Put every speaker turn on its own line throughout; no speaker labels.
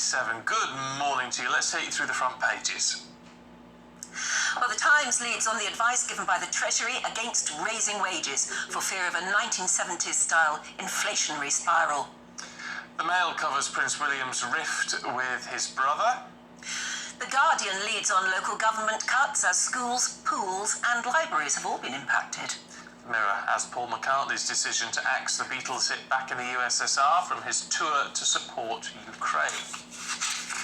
7. Good morning to you. Let's take you through the front pages.
Well, the Times leads on the advice given by the Treasury against raising wages for fear of a 1970s-style inflationary spiral.
The Mail covers Prince William's rift with his brother.
The Guardian leads on local government cuts as schools, pools and libraries have all been impacted.
Mirror as Paul McCartney's decision to axe the Beatles hit back in the USSR from his tour to support Ukraine.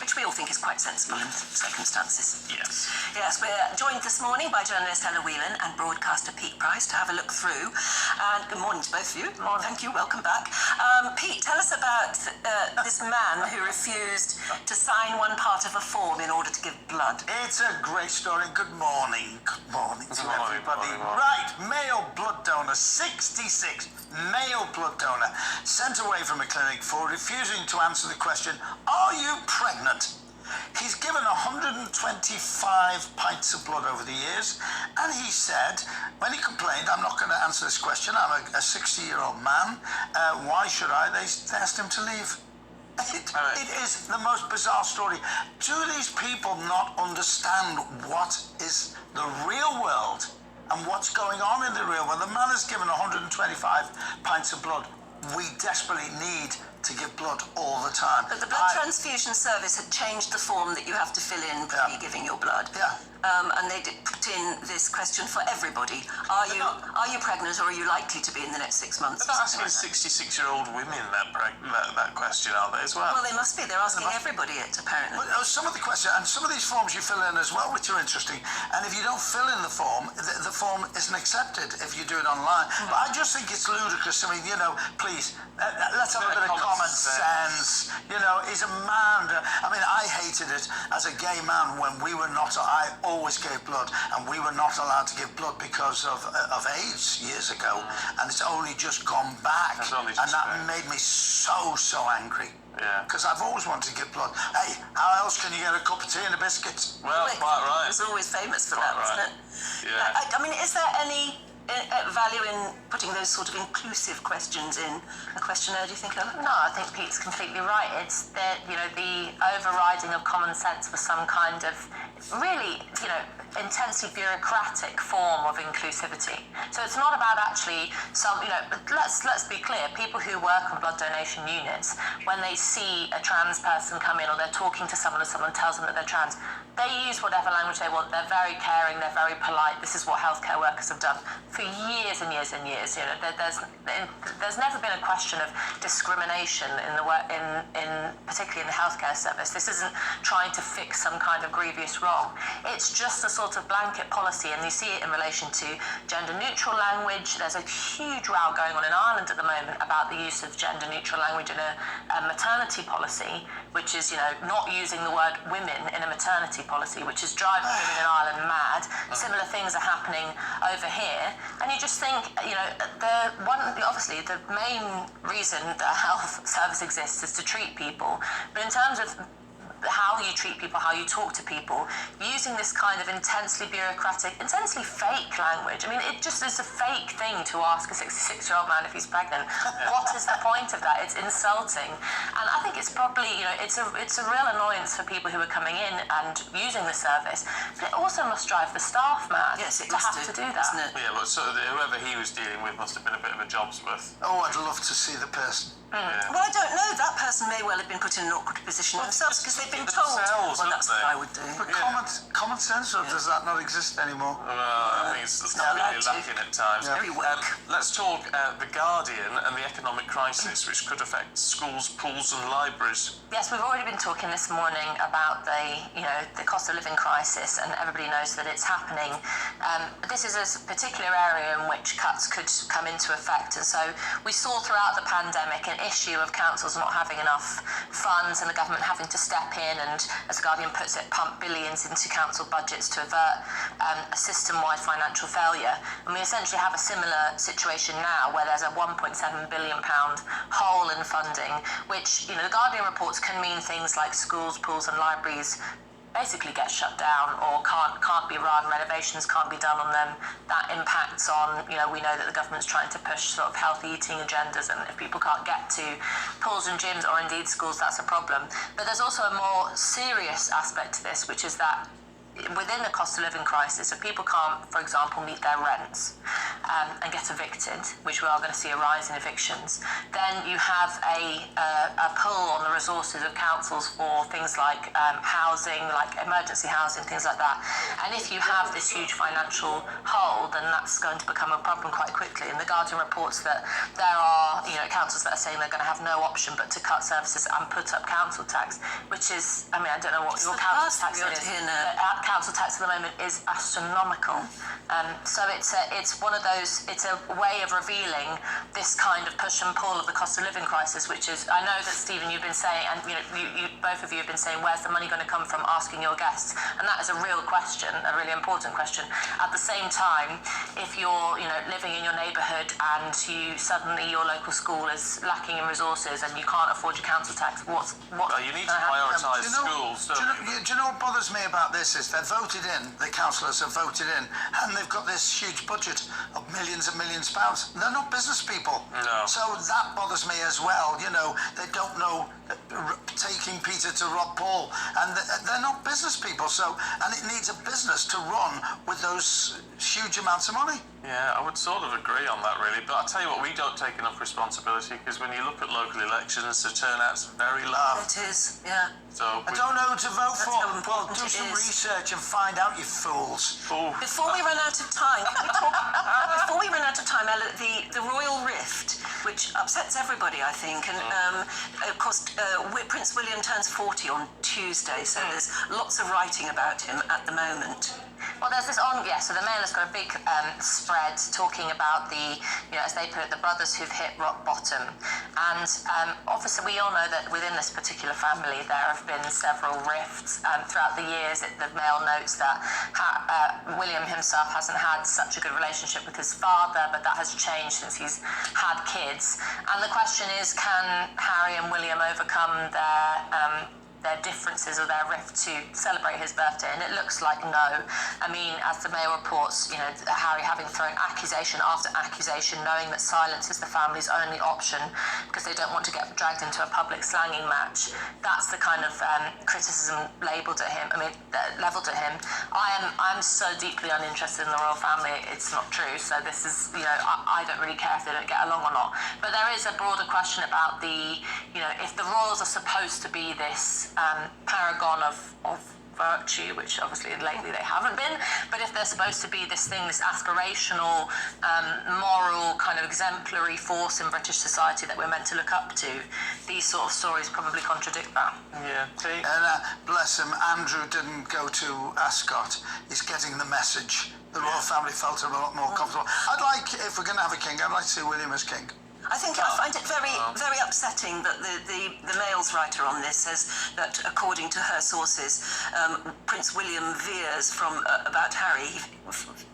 Which we all think is quite sensible in circumstances.
Yes.
Yes, we're joined this morning by journalist Ella Whelan and broadcaster Pete Price to have a look through. And good morning to both of you.
Morning.
Thank you, welcome back. Pete, tell us about this man who refused to sign one part of a form in order to give blood.
It's a great story. Good morning. Good morning to everybody.
Morning.
Right, male blood donor, 66, male blood donor, sent away from a clinic for refusing to answer the question, are you pregnant? He's given 125 pints of blood over the years, and he said, when he complained, I'm not going to answer this question, I'm a 60-year-old man, why should I? They asked him to leave. It is the most bizarre story. Do these people not understand what is the real world and what's going on in the real world? The man has given 125 pints of blood. We desperately need to give blood all the time.
But the blood transfusion service had changed the form that you have to fill in for giving your blood.
Yeah.
And they did put in this question for everybody. Are you pregnant or are you likely to be in the next 6 months?
They're not asking 66-year-old women that question, are they, as well?
Well, they must be. They're asking everybody it, apparently.
But some of the questions, and some of these forms you fill in as well, which are interesting. And if you don't fill in the form isn't accepted if you do it online. But I just think it's ludicrous. I mean, please, let's have a bit of common sense. He's a man. I mean, I hated it as a gay man when we were not. I always gave blood, and we were not allowed to give blood because of AIDS years ago, and it's only just gone back, and that made me so angry.
Yeah.
Because I've always wanted to give blood. Hey, how else can you get a cup of tea and a biscuit?
Well, quite right.
It's always famous for that, isn't it?
Yeah.
I mean, is there any value in putting those sort of inclusive questions in a questionnaire, do you think, Ella?
No, I think Pete's completely right. It's the overriding of common sense for some kind of really, intensely bureaucratic form of inclusivity. So it's not about actually let's be clear, people who work on blood donation units, when they see a trans person come in or they're talking to someone and someone tells them that they're trans, they use whatever language they want. They're very caring, they're very polite. This is what healthcare workers have done for years and years and years. There's never been a question of discrimination particularly in the healthcare service. This isn't trying to fix some kind of grievous wrong. It's just a sort of blanket policy, and you see it in relation to gender-neutral language. There's a huge row going on in Ireland at the moment about the use of gender-neutral language in a maternity policy, which is, not using the word women in a maternity policy, which is driving women in Ireland mad. Similar things are happening over here, and you just think, obviously the main reason that a health service exists is to treat people, but in terms of how you treat people, how you talk to people, using this kind of intensely bureaucratic, intensely fake language. I mean, it just is a fake thing to ask a 66-year-old man if he's pregnant. What is the point of that? It's insulting. And I think it's probably, it's a real annoyance for people who are coming in and using the service, but it also must drive the staff mad to have to do that.
Isn't it?
Yeah, but whoever he was dealing with must have been a bit of a job's worth.
Oh, I'd love to see the person.
Yeah.
Well, I don't know. That person may well have been put in an awkward position themselves because they've been told. Well, that's what I would do.
But common sense, or does that not exist anymore?
Well, I think it's not really lacking at times.
Yeah.
Very weak.
Let's talk The Guardian and the economic crisis, which could affect schools, pools and libraries.
Yes, we've already been talking this morning about the cost of living crisis, and everybody knows that it's happening. This is a particular area in which cuts could come into effect, and so we saw throughout the pandemic an issue of councils not having enough funds and the government having to step in and, as The Guardian puts it, pump billions into council budgets to avert a system-wide financial failure. And we essentially have a similar situation now where there's a £1.7 billion hole in funding, which, The Guardian reports can mean things like schools, pools and libraries basically get shut down or can't be run, renovations can't be done on them. That impacts on, we know that the government's trying to push sort of healthy eating agendas, and if people can't get to pools and gyms or indeed schools, that's a problem. But there's also a more serious aspect to this, which is that within the cost of living crisis, if people can't, for example, meet their rents and get evicted, which we are going to see a rise in evictions, then you have a pull on the resources of councils for things like housing, like emergency housing, things like that. And if you have this huge financial hole, then that's going to become a problem quite quickly. And the Guardian reports that there are, councils that are saying they're going to have no option but to cut services and put up council tax, which is, I don't know what your council tax is. Council tax at the moment is astronomical. So it's one of those, it's a way of revealing this kind of push and pull of the cost of living crisis, which is, I know that Stephen, you've been saying, and you both of you have been saying, where's the money going to come from, asking your guests, and that is a real question, a really important question. At the same time, if you're living in your neighbourhood and suddenly your local school is lacking in resources and you can't afford your council tax, what
you need to prioritise schools,
do you know what bothers me about this is they're voted in, the councillors have voted in, and they've got this huge budget of millions and millions of pounds. They're not business people.
No.
So that bothers me as well. They don't know taking Peter to Rob Paul, and they're not business people. And it needs a business to run with those huge amounts of money.
Yeah, I would sort of agree on that, really. But I'll tell you what, we don't take enough responsibility, because when you look at local elections, the turnout's very low.
It is, yeah.
So
I don't know who to vote
That's
for.
how important
Do
it
some
is.
research and find out, you fools.
Before we run out of time, can we talk, before we run out of time, Ella, the royal rift, which upsets everybody, I think, and of course, Prince William turns 40 on Tuesday, so there's lots of writing about him at the moment.
Well, there's this so the Mail has got a big spread talking about as they put it, the brothers who've hit rock bottom. And obviously we all know that within this particular family there have been several rifts throughout the years. The Mail notes that William himself hasn't had such a good relationship with his father, but that has changed since he's had kids. And the question is, can Harry and William overcome their differences or their rift to celebrate his birthday? And it looks like no. As the Mail reports, Harry having thrown accusation after accusation, knowing that silence is the family's only option because they don't want to get dragged into a public slanging match. That's the kind of criticism leveled at him. I'm so deeply uninterested in the royal family, it's not true. So this is, I don't really care if they don't get along or not. But there is a broader question about if the royals are supposed to be this paragon of virtue, which obviously lately they haven't been, but if they're supposed to be this aspirational, moral, kind of exemplary force in British society that we're meant to look up to, these sort of stories probably contradict that.
Yeah,
And bless him, Andrew didn't go to Ascot. He's getting the message. The royal family felt a lot more comfortable. If we're going to have a king, I'd like to see William as king.
I find it very, very upsetting that the Mail's writer on this says that, according to her sources, Prince William veers from about Harry. He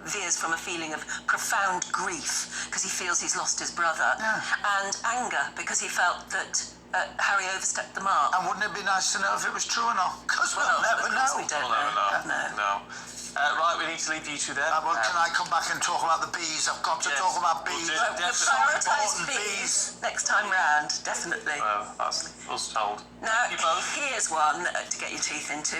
veers from a feeling of profound grief because he feels he's lost his brother, and anger because he felt that Harry overstepped the mark.
And wouldn't it be nice to know if it was true or not? Because we'll never know.
We don't know.
No. Right, we need to leave you two there.
Can I come back and talk about the bees? I've got to talk about bees.
We'll prioritise bees next time round, definitely.
Well, that's us told.
Now,
Thank you both.
here's one to get your teeth into.